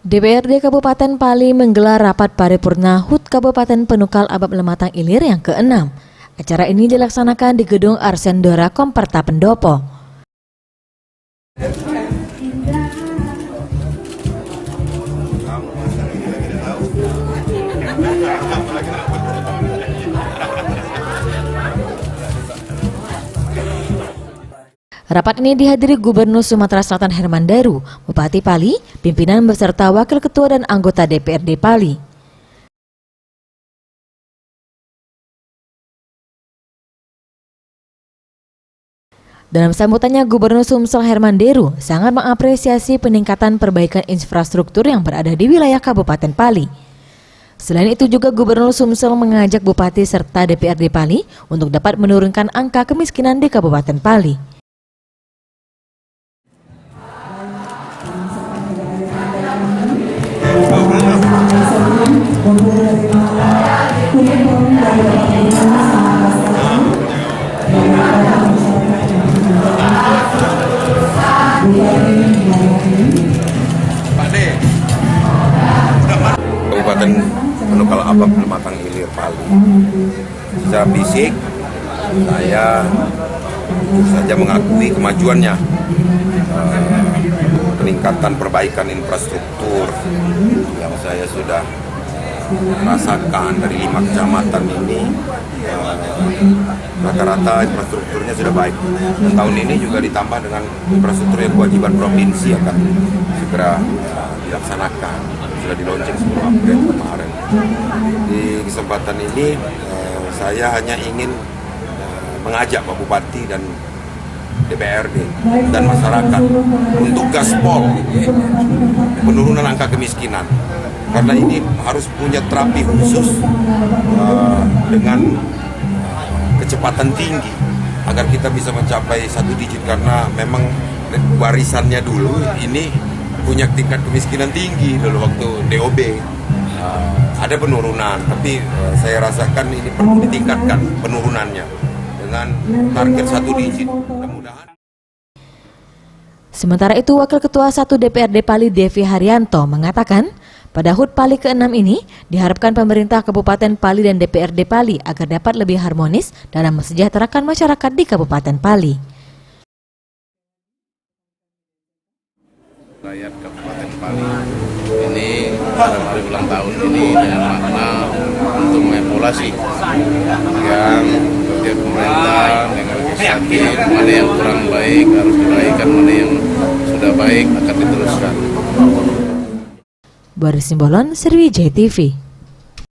DPRD Kabupaten Pali menggelar rapat paripurna HUT Kabupaten Penukal Abab Lematang Ilir yang ke-6. Acara ini dilaksanakan di Gedung Arsendora Komperta Pendopo. Rapat ini dihadiri Gubernur Sumatera Selatan Herman Daru, Bupati Pali, pimpinan beserta Wakil Ketua dan anggota DPRD Pali. Dalam sambutannya, Gubernur Sumsel Herman Daru sangat mengapresiasi peningkatan perbaikan infrastruktur yang berada di wilayah Kabupaten Pali. Selain itu juga Gubernur Sumsel mengajak Bupati serta DPRD Pali untuk dapat menurunkan angka kemiskinan di Kabupaten Pali. Kabupaten Penukal Abab Lematang Ilir Pali. Secara fisik saya saja mengakui kemajuannya, peningkatan perbaikan infrastruktur yang saya sudah rasakan dari 5 kecamatan ini. Rata-rata infrastrukturnya sudah baik, dan tahun ini juga ditambah dengan infrastruktur yang kewajiban provinsi akan segera dilaksanakan, sudah dilaunching 10 April kemarin. Di kesempatan ini saya hanya ingin mengajak Pak Bupati dan DPRD dan masyarakat untuk gaspol penurunan angka kemiskinan, karena ini harus punya terapi khusus dengan kecepatan tinggi agar kita bisa mencapai 1 digit, karena memang warisannya dulu ini punya tingkat kemiskinan tinggi dulu waktu DOB. Ada penurunan, tapi saya rasakan ini perlu ditingkatkan penurunannya dengan target 1 digit. Mudah-mudahan. Sementara itu, Wakil Ketua 1 DPRD Pali Devi Haryanto mengatakan, pada HUT Pali ke-6 ini diharapkan pemerintah Kabupaten Pali dan DPRD Pali agar dapat lebih harmonis dalam mensejahterakan masyarakat di Kabupaten Pali. Rakyat Kabupaten Pali ini pada hari ulang tahun ini dengan makna untuk mengevaluasi yang kerja pemerintah dengan legislatif, mana yang kurang baik harus dibaikkan, mana yang sudah baik akan diteruskan. Boris Simbolon, Sriwijaya TV.